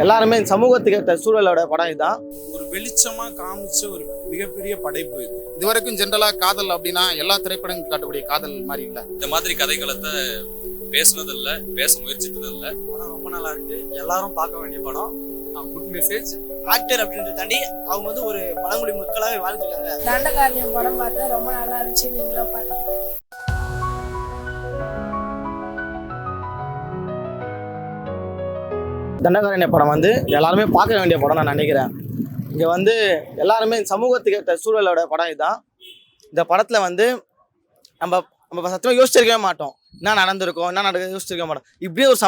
எல்லாருமே சமூகத்துக்கு ஏற்ற சூழலோட படம் இதுதான். ஒரு வெளிச்சமா காமிச்ச ஒரு மிகப்பெரிய படைப்பு இது. இதுவரைக்கும் ஜென்ரலா காதல் அப்படின்னா எல்லா திரைப்படங்களும் காட்டக்கூடிய காதல் மாதிரி இல்லை. இந்த மாதிரி கதைகளத்தை பேசுனது இல்லை, பேச முயற்சித்தது இல்லை. படம் ரொம்ப நல்லா இருக்கு, எல்லாரும் பார்க்க வேண்டிய படம். Good message. ஆக்டர் அப்படின்றத தாண்டி அவங்க வந்து ஒரு பழங்குடி மக்களாவே வாழ்ந்துருக்காங்க. தண்டகாரண்யம் படம் பார்த்தா ரொம்ப நல்லா இருந்துச்சு, நீங்களும் பாருங்க. தண்டகாரண்ய படம் வந்து எல்லாருமே பார்க்க வேண்டிய படம் நான் நினைக்கிறேன். இங்கே வந்து எல்லாருமே சமூகத்துக்கு ஏற்ற சூழலோட படம் இதுதான். இந்த படத்தில் வந்து நம்ம சத்தியமாக யோசிச்சிருக்கவே மாட்டோம். என்ன நடந்திருக்கோம், என்ன நடக்குது யோசிச்சிருக்க மாட்டோம். இப்படியே ஒரு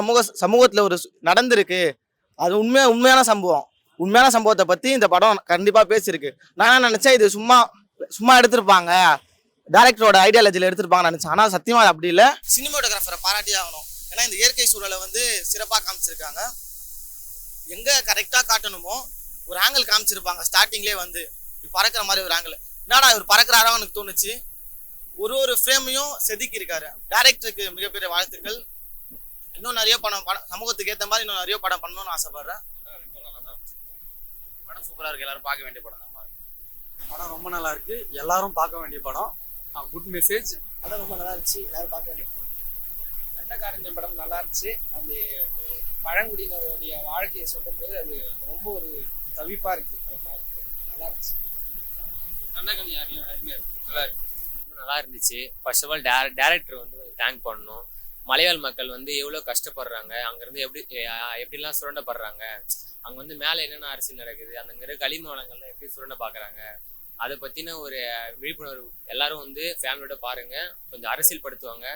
சமூகத்தில் ஒரு நடந்திருக்கு. அது உண்மையான சம்பவத்தை பற்றி இந்த படம் கண்டிப்பாக பேசியிருக்கு. நான் நினச்சேன் இது சும்மா எடுத்திருப்பாங்க, டைரக்டரோட ஐடியாலஜியில் எடுத்திருப்பாங்கன்னு நினச்சேன். ஆனால் சத்தியமாக அப்படி இல்லை. சினிமாட்டோகிராஃபரை பாராட்டி ஆகணும். ஏன்னா இந்த இயற்கை சூழலை வந்து சிறப்பாக காமிச்சிருக்காங்க. எங்கே கரெக்டாக காட்டணுமோ ஒரு ஆங்கிள் காமிச்சிருப்பாங்க. ஸ்டார்டிங்லேயே வந்து பறக்கிற மாதிரி ஒரு ஆங்கிள். என்னடா இவர் பறக்கிறாரோ எனக்கு தோணுச்சு. ஒரு ஃப்ரேமையும் செதுக்கி இருக்காரு. டைரக்டருக்கு மிகப்பெரிய வாழ்த்துக்கள். இன்னும் நிறைய படம் சமூகத்துக்கு ஏற்ற மாதிரி இன்னும் நிறைய படம் பண்ணணும்னு ஆசைப்படுறேன். படம் சூப்பராக இருக்கு, எல்லாரும் பார்க்க வேண்டிய படம் தான். படம் ரொம்ப நல்லா இருக்கு, எல்லாரும் பார்க்க வேண்டிய படம். Good message. படம் ரொம்ப நல்லா இருந்துச்சு, எல்லாரும் பார்க்க வேண்டிய படம். தண்டகாரண்யம் படம் நல்லா இருந்துச்சு. அது பழங்குடியினருடைய வாழ்க்கையை சொல்லும்போது அது ரொம்ப ஒரு தவிப்பா இருக்கு. நல்லா இருந்துச்சு. ரொம்ப நல்லா இருந்துச்சு. ஃபர்ஸ்ட் ஆஃப் ஆல் டேரக்டர் வந்து தேங்க் பண்ணணும். மலையாள மக்கள் வந்து எவ்வளோ கஷ்டப்படுறாங்க, அங்கேருந்து எப்படிலாம் சுரண்டப்படுறாங்க, அங்கே வந்து மேலே என்னென்ன அரசியல் நடக்குது, அங்கே களிம வளங்கள்லாம் எப்படி சுரண்ட பார்க்குறாங்க, அதை பற்றின ஒரு விழிப்புணர்வு எல்லாரும் வந்து ஃபேமிலியோட பாருங்கள். கொஞ்சம் அரசியல் படுத்துவாங்க.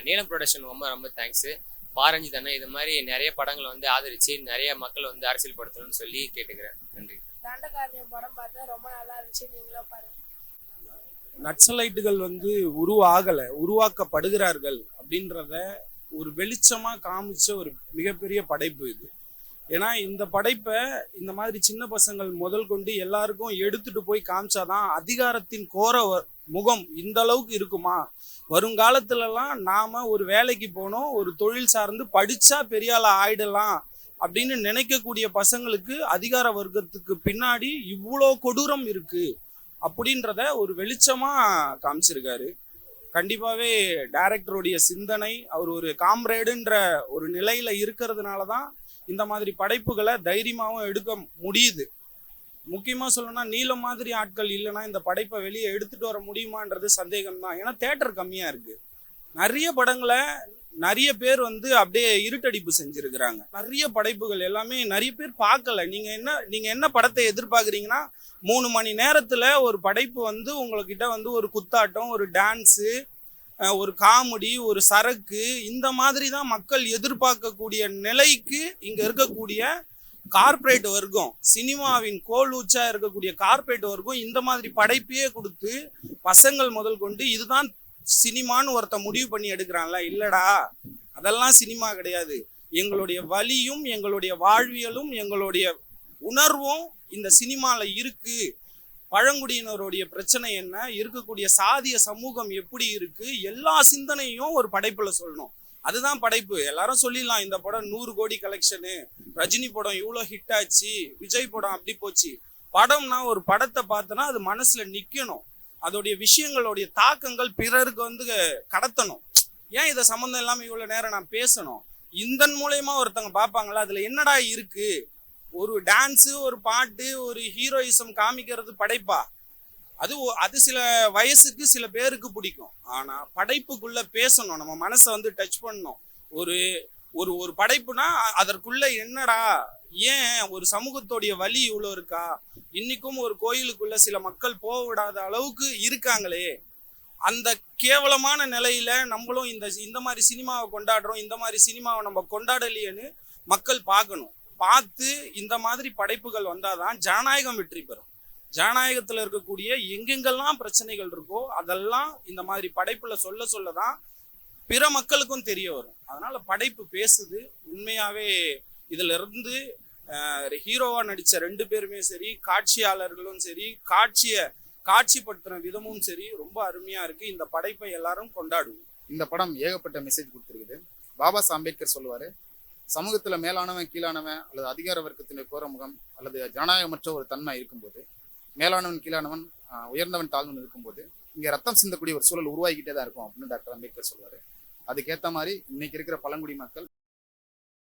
நீலம் ப்ரொடக்ஷன் ரொம்ப ரொம்ப தேங்க்ஸு. பாரஞ்சி தானே இது மாதிரி நிறைய படங்களை வந்து ஆதரிச்சு நிறைய மக்கள் வந்து அரசியல் படுத்தணும்னு சொல்லி கேட்டுக்கிறேன். நன்றி. தண்டகாரண்யம் படம் பார்த்தா ரொம்ப நல்லா இருந்துச்சு, நீங்களும் பாருங்க. நக்சலைட்டுகள் வந்து உருவாக்கப்படுகிறார்கள் அப்படின்றத ஒரு வெளிச்சமா காமிச்ச ஒரு மிகப்பெரிய படைப்பு இது. ஏன்னா இந்த படைப்பை இந்த மாதிரி சின்ன பசங்கள் முதல் கொண்டு எல்லாருக்கும் எடுத்துட்டு போய் காமிச்சாதான் அதிகாரத்தின் கோர முகம் இந்த அளவுக்கு இருக்குமா, வருங்காலத்துலலாம் நாம ஒரு வேலைக்கு போனோம், ஒரு தொழில் சார்ந்து படிச்சா பெரிய ஆளா ஆயிடலாம் அப்படின்னு நினைக்கக்கூடிய பசங்களுக்கு அதிகார வர்க்கத்துக்கு பின்னாடி இவ்வளோ கொடூரம் இருக்கு அப்படின்றத ஒரு வெளிச்சமா காமிச்சிருக்காரு. கண்டிப்பாவே டைரக்டருடைய சிந்தனை, அவர் ஒரு காம்ரேடுன்ற ஒரு நிலையில இருக்கிறதுனால தான் இந்த மாதிரி படைப்புகளை தைரியமாகவும் எடுக்க முடியுது. முக்கியமாக சொல்லணும்னா நீலம் மாதிரி ஆட்கள் இல்லைன்னா இந்த படைப்பை வெளியே எடுத்துட்டு வர முடியுமான்றது சந்தேகம்தான். ஏன்னா தேட்டர் கம்மியாக இருக்கு. நிறைய படங்களை நிறைய பேர் வந்து அப்படியே இருட்டடிப்பு செஞ்சிருக்கிறாங்க. நிறைய படைப்புகள் எல்லாமே நிறைய பேர் பார்க்கல. நீங்க என்ன படத்தை எதிர்பார்க்குறீங்கன்னா 3 மணி நேரத்துல ஒரு படைப்பு வந்து உங்ககிட்ட வந்து ஒரு குத்தாட்டம், ஒரு டான்ஸு, ஒரு காமெடி, ஒரு சரக்கு, இந்த மாதிரி தான் மக்கள் எதிர்பார்க்கக்கூடிய நிலைக்கு இங்க இருக்கக்கூடிய கார்ப்பரேட் வர்க்கம், சினிமாவின் கோலூச்சா இருக்கக்கூடிய கார்ப்பரேட் வர்க்கம் இந்த மாதிரி படைப்பையே கொடுத்து பசங்கள் முதல் கொண்டு இதுதான் சினிமான்னு ஒருத்த முடிவு பண்ணி எடுக்கிறான்ல. இல்லடா, அதெல்லாம் சினிமா கிடையாது. எங்களுடைய வலியும் எங்களுடைய வாழ்வியலும் எங்களுடைய உணர்வும் இந்த சினிமால இருக்கு. பழங்குடியினருடைய பிரச்சனை என்ன, இருக்கக்கூடிய சாதிய சமூகம் எப்படி இருக்கு, எல்லா சிந்தனையும் ஒரு படைப்புல சொல்லணும். அதுதான் படைப்பு. எல்லாரும் சொல்லிடலாம் இந்த படம் 100 கோடி கலெக்ஷனு, ரஜினி படம் இவ்வளோ ஹிட் ஆச்சு, விஜய் படம் அப்படி போச்சு. படம்னா ஒரு படத்தை பார்த்தோன்னா அது மனசுல நிக்கணும். அதோடைய விஷயங்களுடைய தாக்கங்கள் பிறருக்கு வந்து கடத்தணும். ஏன் இதை சம்மந்தம் இல்லாமல் இவ்வளோ நேரம் நான் பேசணும், இதன் மூலயமா ஒருத்தவங்க பார்ப்பாங்களா அதுல என்னடா இருக்கு. ஒரு டான்ஸு, ஒரு பாட்டு, ஒரு ஹீரோயிசம் காமிக்கிறது படைப்பா? அது சில வயசுக்கு சில பேருக்கு பிடிக்கும். ஆனா படைப்புக்குள்ள பேசணும், நம்ம மனசை வந்து டச் பண்ணணும். ஒரு படைப்புனா அதற்குள்ள என்னடா, ஏன் ஒரு சமூகத்தோடைய வலி இவ்வளோ இருக்கா, இன்னைக்கும் ஒரு கோயிலுக்குள்ள சில மக்கள் போக விடாத அளவுக்கு இருக்காங்களே, அந்த கேவலமான நிலையில நம்மளும் இந்த மாதிரி சினிமாவை கொண்டாடுறோம், இந்த மாதிரி சினிமாவை நம்ம கொண்டாடலையேன்னு மக்கள் பார்க்கணும். பார்த்து இந்த மாதிரி படைப்புகள் வந்தாதான் ஜனநாயகம் வெற்றி பெறும். ஜனநாயகத்துல இருக்கக்கூடிய எங்கெங்கெல்லாம் பிரச்சனைகள் இருக்கோ அதெல்லாம் இந்த மாதிரி படைப்புல சொல்லதான் பிற மக்களுக்கும் தெரிய வரும். அதனால படைப்பு பேசுது. உண்மையாவே இதுல இருந்து ஹீரோவா நடிச்ச 2 பேருமே சரி, காட்சியாளர்களும் சரி, காட்சிப்படுத்தின விதமும் சரி ரொம்ப அருமையா இருக்கு. இந்த படைப்பை எல்லாரும் கொண்டாடுவோம். இந்த படம் ஏகப்பட்ட மெசேஜ் கொடுத்துருக்குது. பாபா சாஹேப் அம்பேத்கர் சொல்லுவாரு, சமூகத்துல மேலானவன் கீழானவன் அல்லது அதிகார வர்க்கத்தினுடைய கோரமுகம் அல்லது ஜனநாயகமற்ற ஒரு தன்மை இருக்கும்போது, மேலானவன் கீழானவன் உயர்ந்தவன் தாழ்ந்தவன் இருக்கும்போது இங்க ரத்தம் சிந்தக்கூடிய ஒரு சூழல் உருவாகிக்கிட்டே தான் இருக்கும் அப்படின்னு டாக்டர் அம்பேத்கர் சொல்வாரு. அதுக்கேற்ற மாதிரி இன்னைக்கு இருக்கிற பழங்குடி மக்கள்